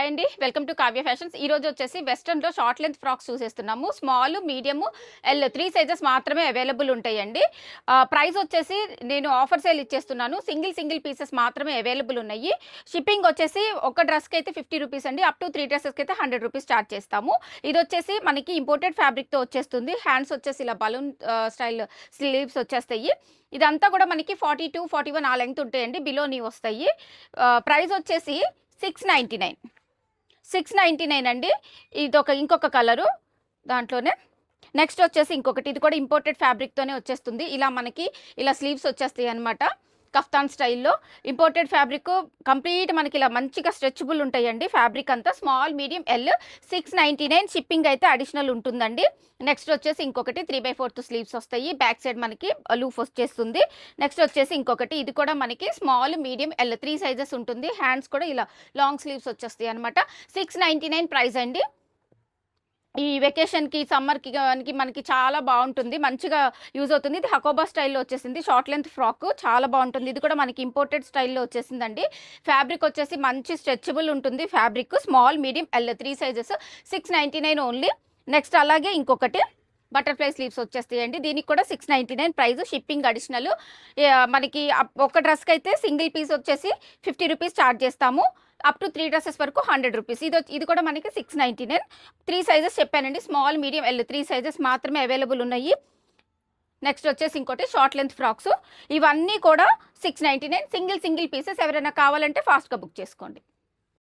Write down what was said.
అండి, welcome to Kavya fashions. ఈ రోజు వచ్చేసి వెస్టర్న్ లో షార్ట్ లెంత్ ఫ్రాక్స్ చూసేస్తున్నాము. స్మాల్, మీడియం, ఎల్ 3 సైజెస్ మాత్రమే అవైలబుల్ ఉంటాయండి. ప్రైస్ వచ్చేసి నేను ఆఫర్ సేల్ ఇచ్చేస్తున్నాను. సింగిల్ పీసెస్ మాత్రమే అవైలబుల్ ఉన్నాయి. షిప్పింగ్ వచ్చేసి ఒక డ్రెస్కి అయితే 50 రూపీస్ అండి. అప్ టు 3 డ్రెస్సెస్కి అయితే 100 రూపీస్ చార్జ్ చేస్తాము. ఇది వచ్చేసి మనకి ఇంపోర్టెడ్ ఫ్యాబ్రిక్తో వచ్చేస్తుంది. హ్యాండ్స్ వచ్చేసి ఇలా బలూన్ స్టైల్ స్లీవ్స్ వచ్చేస్తాయి. ఇదంతా కూడా మనకి 42, 41 ఆ లెంగ్త్ ఉంటాయండి. బిలోని వస్తాయి. ప్రైస్ వచ్చేసి 699 అండి. ఇది ఇంకొక కలరు దాంట్లోనే. నెక్స్ట్ వచ్చేసి ఇంకొకటి, ఇది కూడా ఇంపోర్టెడ్ ఫ్యాబ్రిక్తోనే వచ్చేస్తుంది. ఇలా స్లీవ్స్ వచ్చేస్తాయి అనమాట. కఫ్తాన్ స్టైల్లో ఇంపోర్టెడ్ ఫ్యాబ్రిక్ కంప్లీట్ మనకి ఇలా మంచిగా స్ట్రెచబుల్ ఉంటాయండి. ఫ్యాబ్రిక్ అంతా స్మాల్, మీడియం, ఎల్ 699. షిప్పింగ్ అయితే అడిషనల్ ఉంటుందండి. నెక్స్ట్ వచ్చేసి ఇంకొకటి 3/4 స్లీవ్స్ వస్తాయి. బ్యాక్ సైడ్ మనకి లూఫ్ వచ్చేస్తుంది. నెక్స్ట్ వచ్చేసి ఇంకొకటి, ఇది కూడా మనకి స్మాల్, మీడియం, ఎల్ 3 సైజెస్ ఉంటుంది. హ్యాండ్స్ కూడా ఇలా లాంగ్ స్లీవ్స్ వచ్చేస్తాయి అనమాట. 699 ప్రైస్ అండి. ఈ వెకేషన్కి, సమ్మర్కి మనకి చాలా బాగుంటుంది, మంచిగా యూజ్ అవుతుంది. ఇది హకోబా స్టైల్లో వచ్చేసింది. షార్ట్ లెంత్ ఫ్రాక్ చాలా బాగుంటుంది. ఇది కూడా మనకి ఇంపోర్టెడ్ స్టైల్లో వచ్చేసిందండి. ఫ్యాబ్రిక్ వచ్చేసి మంచి స్ట్రెచబుల్ ఉంటుంది. Fabric small, medium, L 3 sizes 699 only. Next అలాగే ఇంకొకటి బటర్ఫ్లై స్లీవ్స్ వచ్చేస్తాయండి. దీనికి కూడా 699 ప్రైస్. Shipping additional. మనకి ఒక డ్రెస్కి అయితే సింగిల్ పీస్ వచ్చేసి 50 రూపీస్ ఛార్జ్ చేస్తాము. అప్ టు 3 డ్రెస్సెస్ వరకు 100 రూపీస్. ఇది కూడా మనకి 699. 3 సైజెస్ చెప్పానండి. స్మాల్, మీడియం, ఎల్ 3 సైజెస్ మాత్రమే అవైలబుల్ ఉన్నాయి. నెక్స్ట్ వచ్చేసి ఇంకోటి షార్ట్ లెంత్ ఫ్రాక్స్. ఇవన్నీ కూడా 699. Single pieces. ఎవరైనా కావాలంటే ఫాస్ట్గా బుక్ చేసుకోండి.